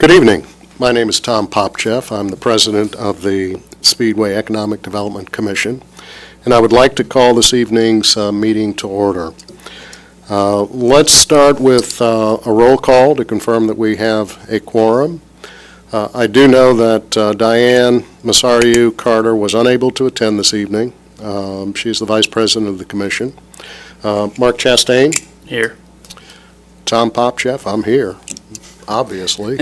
Good evening. My name is Tom Popcheff. I'm the president of the Speedway Economic Development Commission, and I would like to call this evening's meeting to order. Let's start with a roll call to confirm that we have a quorum. I do know that Diane Masariu Carter was unable to attend this evening. She's the vice president of the commission. Mark Chastain? Here. Tom Popcheff, I'm here, obviously.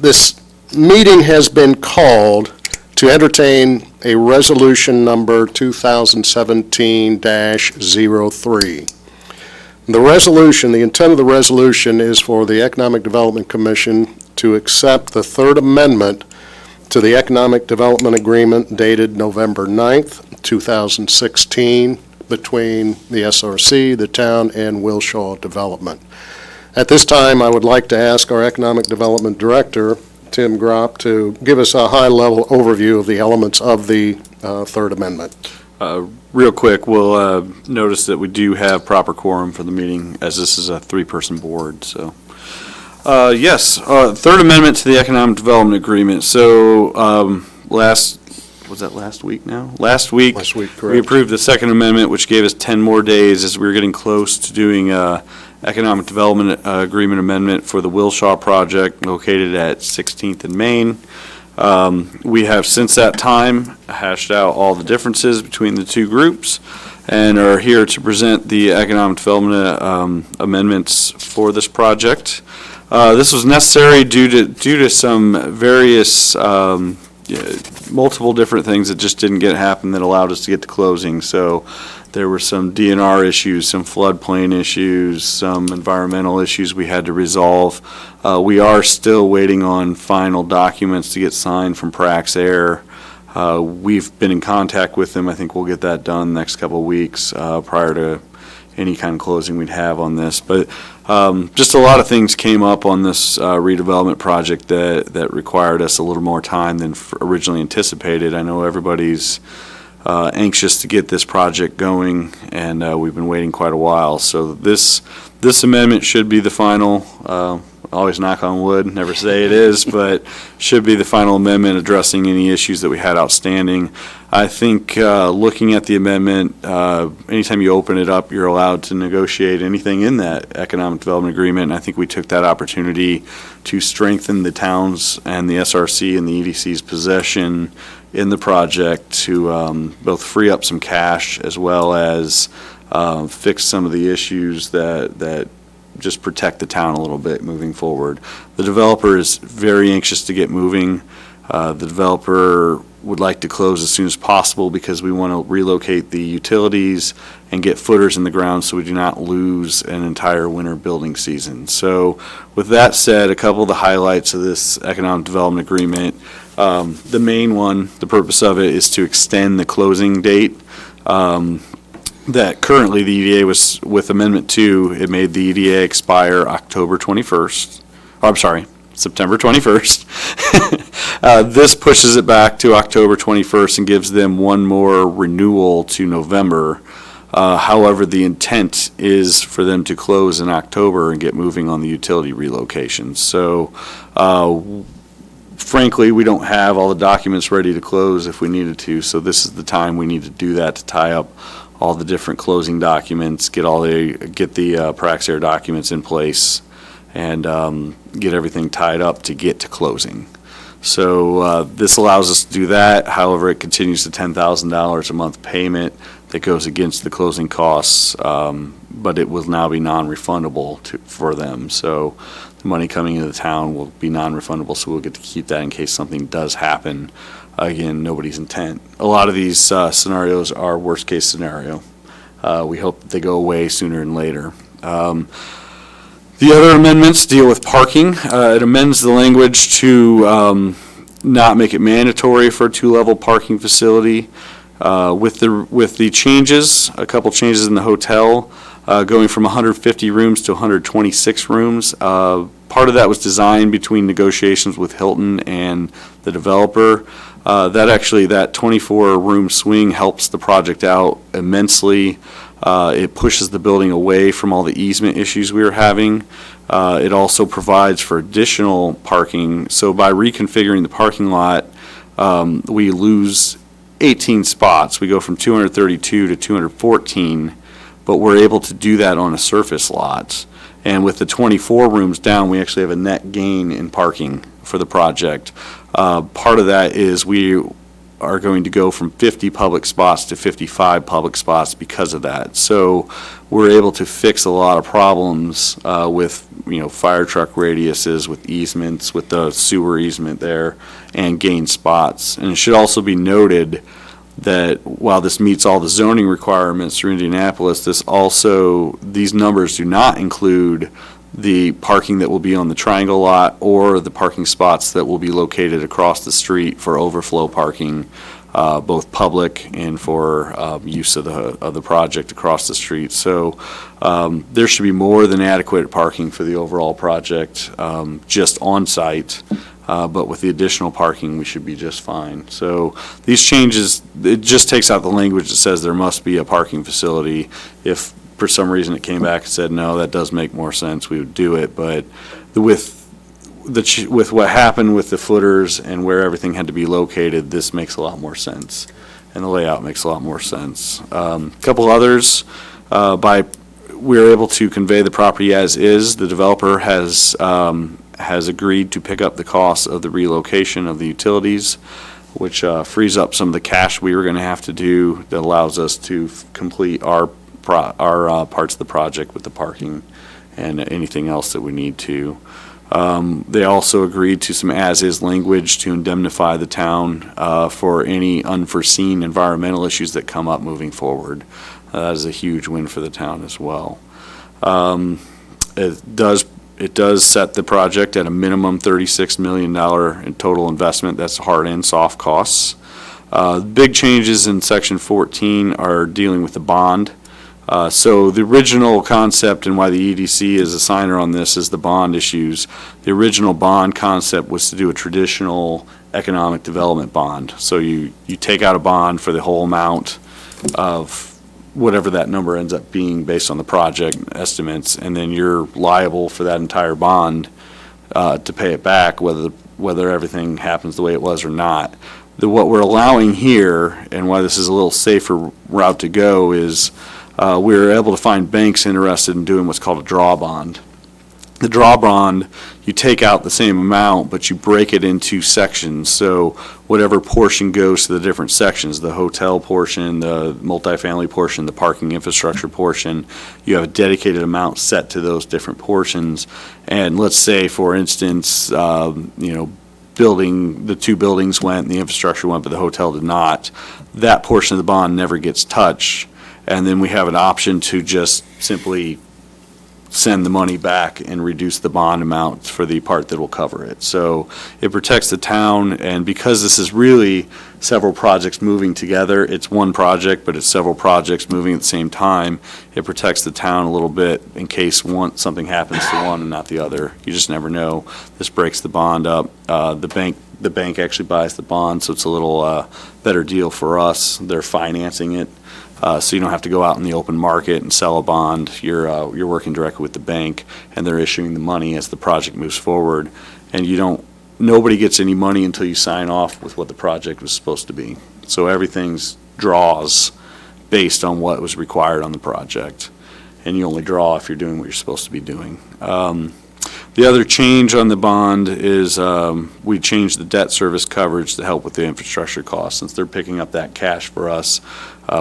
This meeting has been called to entertain a resolution number 2017-03. The intent of the resolution is for the Economic Development Commission to accept the Third Amendment to the Economic Development Agreement dated November 9th, 2016, between the SRC, the town, and Wilshaw Development. At this time, I would like to ask our Economic Development Director, Tim Gropp, to give us a high-level overview of the elements of the Third Amendment. Real quick, we'll notice that we do have proper quorum for the meeting, as this is a three-person board. So, yes, Third Amendment to the Economic Development Agreement. So, last week now? Last week, correct. We approved the Second Amendment, which gave us 10 more days as we were getting close to doing Economic Development Agreement Amendment for the Wilshaw project located at 16th and Main. We have since that time hashed out all the differences between the two groups and are here to present the Economic Development amendments for this project. This was necessary due to some various multiple different things that just didn't happen that allowed us to get to closing. So there were some DNR issues, some floodplain issues, some environmental issues we had to resolve. We are still waiting on final documents to get signed from Prax Air. We've been in contact with them. I think we'll get that done next couple of weeks prior to any kind of closing we'd have on this. But just a lot of things came up on this redevelopment project that required us a little more time than originally anticipated. I know everybody's anxious to get this project going, and we've been waiting quite a while. So this amendment should be the final, always knock on wood, never say it is, but should be the final amendment addressing any issues that we had outstanding. I think looking at the amendment, anytime you open it up, you're allowed to negotiate anything in that Economic Development Agreement, and I think we took that opportunity to strengthen the towns and the SRC and the EDC's possession in the project to both free up some cash as well as fix some of the issues that just protect the town a little bit moving forward. The developer is very anxious to get moving. The developer would like to close as soon as possible because we want to relocate the utilities and get footers in the ground so we do not lose an entire winter building season. So with that said, a couple of the highlights of this Economic Development Agreement. The main one, the purpose of it is to extend the closing date. That currently the EDA was, with Amendment 2, it made the EDA expire September 21st. This pushes it back to October 21st and gives them one more renewal to November. However, the intent is for them to close in October and get moving on the utility relocations. So, frankly, we don't have all the documents ready to close if we needed to, so this is the time we need to do that, to tie up all the different closing documents, get the Prax Air documents in place, and get everything tied up to get to closing. So this allows us to do that. However, it continues the $10,000 a month payment that goes against the closing costs, but it will now be non-refundable for them. So the money coming into the town will be non-refundable, so we'll get to keep that in case something does happen. Again, nobody's intent. A lot of these scenarios are worst-case scenario. We hope that they go away sooner than later. The other amendments deal with parking. It amends the language to not make it mandatory for a two-level parking facility. With the changes, a couple changes in the hotel, going from 150 rooms to 126 rooms. Part of that was designed between negotiations with Hilton and the developer. That 24-room swing helps the project out immensely. It pushes the building away from all the easement issues we were having. It also provides for additional parking. So by reconfiguring the parking lot, we lose 18 spots. We go from 232 to 214, but we're able to do that on a surface lot. And with the 24 rooms down, we actually have a net gain in parking for the project. Part of that is we are going to go from 50 public spots to 55 public spots because of that. So we're able to fix a lot of problems with, fire truck radiuses, with easements, with the sewer easement there, and gain spots. And it should also be noted that while this meets all the zoning requirements for Indianapolis, these numbers do not include the parking that will be on the triangle lot or the parking spots that will be located across the street for overflow parking, both public and for use of the project across the street. So there should be more than adequate parking for the overall project, just on site. But with the additional parking, we should be just fine. So these changes, it just takes out the language that says there must be a parking facility. If for some reason it came back and said, no, that does make more sense, we would do it. But with what happened with the footers and where everything had to be located, this makes a lot more sense. And the layout makes a lot more sense. A couple others, we were able to convey the property as is. The developer has agreed to pick up the cost of the relocation of the utilities, which frees up some of the cash we were going to have to do that allows us to complete our parts of the project with the parking and anything else that we need to. They also agreed to some as-is language to indemnify the town for any unforeseen environmental issues that come up moving forward. That is a huge win for the town as well. It does set the project at a minimum $36 million in total investment. That's hard and soft costs. Big changes in Section 14 are dealing with the bond. So the original concept and why the EDC is a signer on this is the bond issues. The original bond concept was to do a traditional economic development bond. So you take out a bond for the whole amount of whatever that number ends up being based on the project estimates, and then you're liable for that entire bond to pay it back, whether everything happens the way it was or not. What we're allowing here, and why this is a little safer route to go, is we were able to find banks interested in doing what's called a draw bond. The draw bond, you take out the same amount, but you break it into sections. So whatever portion goes to the different sections, the hotel portion, the multifamily portion, the parking infrastructure portion, you have a dedicated amount set to those different portions. And let's say, for instance, the two buildings went, and the infrastructure went, but the hotel did not. That portion of the bond never gets touched. And then we have an option to just simply send the money back and reduce the bond amount for the part that will cover it. So it protects the town, and because this is really several projects moving together, it's one project, but it's several projects moving at the same time, it protects the town a little bit in case something happens to one and not the other. You just never know. This breaks the bond up. The bank actually buys the bond, so it's a little better deal for us. They're financing it. So you don't have to go out in the open market and sell a bond. You're working directly with the bank, and they're issuing the money as the project moves forward. And nobody gets any money until you sign off with what the project was supposed to be. So everything's draws based on what was required on the project. And you only draw if you're doing what you're supposed to be doing. The other change on the bond is we changed the debt service coverage to help with the infrastructure costs. Since they're picking up that cash for us,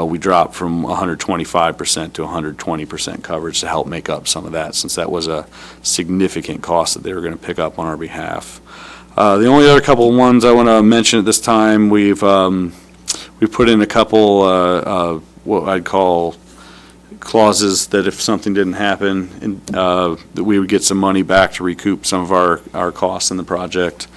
we dropped from 125% to 120% coverage to help make up some of that, since that was a significant cost that they were going to pick up on our behalf. The only other couple of ones I want to mention at this time, we've put in a couple what I'd call clauses that if something didn't happen, that we would get some money back to recoup some of our costs in the project.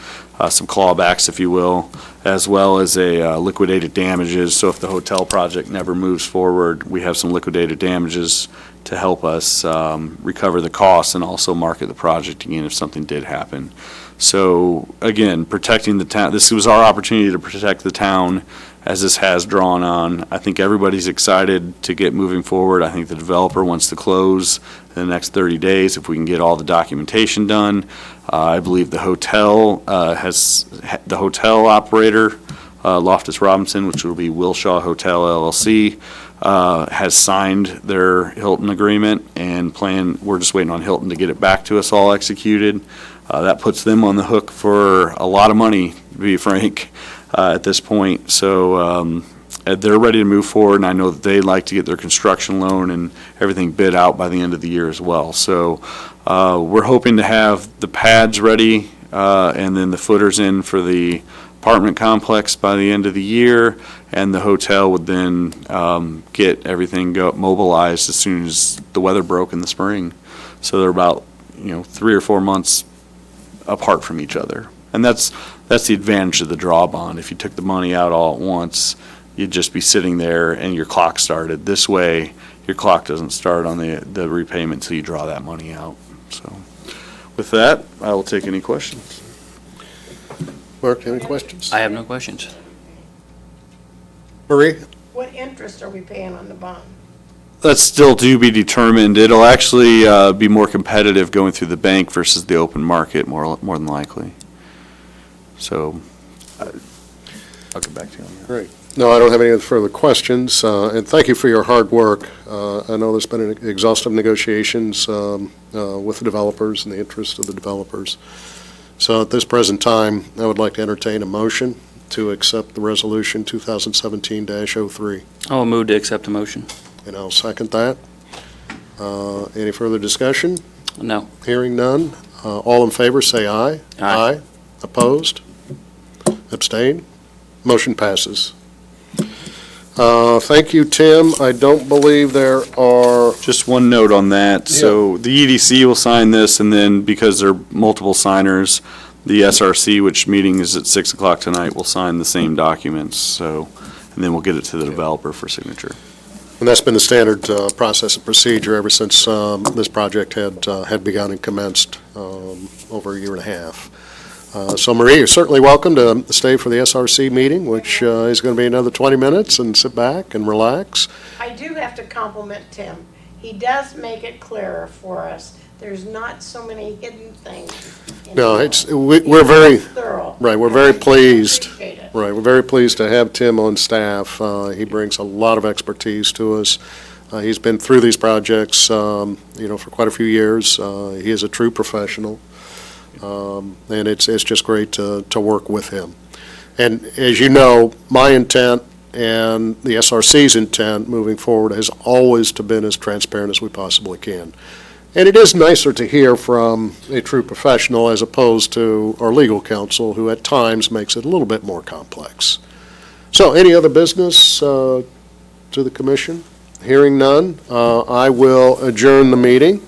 some clawbacks, if you will, as well as a liquidated damages. So if the hotel project never moves forward, we have some liquidated damages to help us recover the costs and also market the project again if something did happen. So again, protecting the town, this was our opportunity to protect the town as this has drawn on. I think everybody's excited to get moving forward. I think the developer wants to close in the next 30 days if we can get all the documentation done. I believe the hotel the hotel operator, Loftus Robinson, which will be Wilshaw Hotel LLC, has signed their Hilton agreement and we're just waiting on Hilton to get it back to us all executed. That puts them on the hook for a lot of money, to be frank, at this point. So they're ready to move forward, and I know that they'd like to get their construction loan and everything bid out by the end of the year as well. So we're hoping to have the pads ready and then the footers in for the apartment complex by the end of the year, and the hotel would then get everything mobilized as soon as the weather broke in the spring. So they're about 3 or 4 months apart from each other, and that's the advantage of the draw bond. If you took the money out all at once, you'd just be sitting there and your clock started. This way, your clock doesn't start on the repayment until you draw that money out. So with that, I will take any questions. Mark, any questions? I have no questions. Marie? What interest are we paying on the bond? That's still to be determined. It'll actually be more competitive going through the bank versus the open market, more than likely. So I'll get back to you on that. Great. No, I don't have any further questions, and thank you for your hard work. I know there's been exhaustive negotiations with the developers and the interest of the developers. So at this present time, I would like to entertain a motion to accept the resolution 2017-03. I'll move to accept the motion. And I'll second that. Any further discussion? No. Hearing none. All in favor, say aye. Aye. Opposed? Abstain? Motion passes. Thank you, Tim. I don't believe there are, Just one note on that. So the EDC will sign this, and then because there are multiple signers, the SRC, which meeting is at 6 o'clock tonight, will sign the same documents. So, and then we'll get it to the developer for signature. and that's been the standard process and procedure ever since this project had begun and commenced over a year and a half. So Marie, you're certainly welcome to stay for the SRC meeting, which is going to be another 20 minutes, and sit back and relax. I do have to compliment Tim. He does make it clearer for us. There's not so many hidden things. No, we're very, thorough. right, we're very pleased. Appreciate it. Right, we're very pleased to have Tim on staff. He brings a lot of expertise to us. He's been through these projects, for quite a few years. He is a true professional. And it's just great to work with him. And as you know, my intent and the SRC's intent moving forward has always to been as transparent as we possibly can. And it is nicer to hear from a true professional as opposed to our legal counsel, who at times makes it a little bit more complex. So any other business to the commission? Hearing none, I will adjourn the meeting.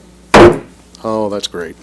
Oh, that's great.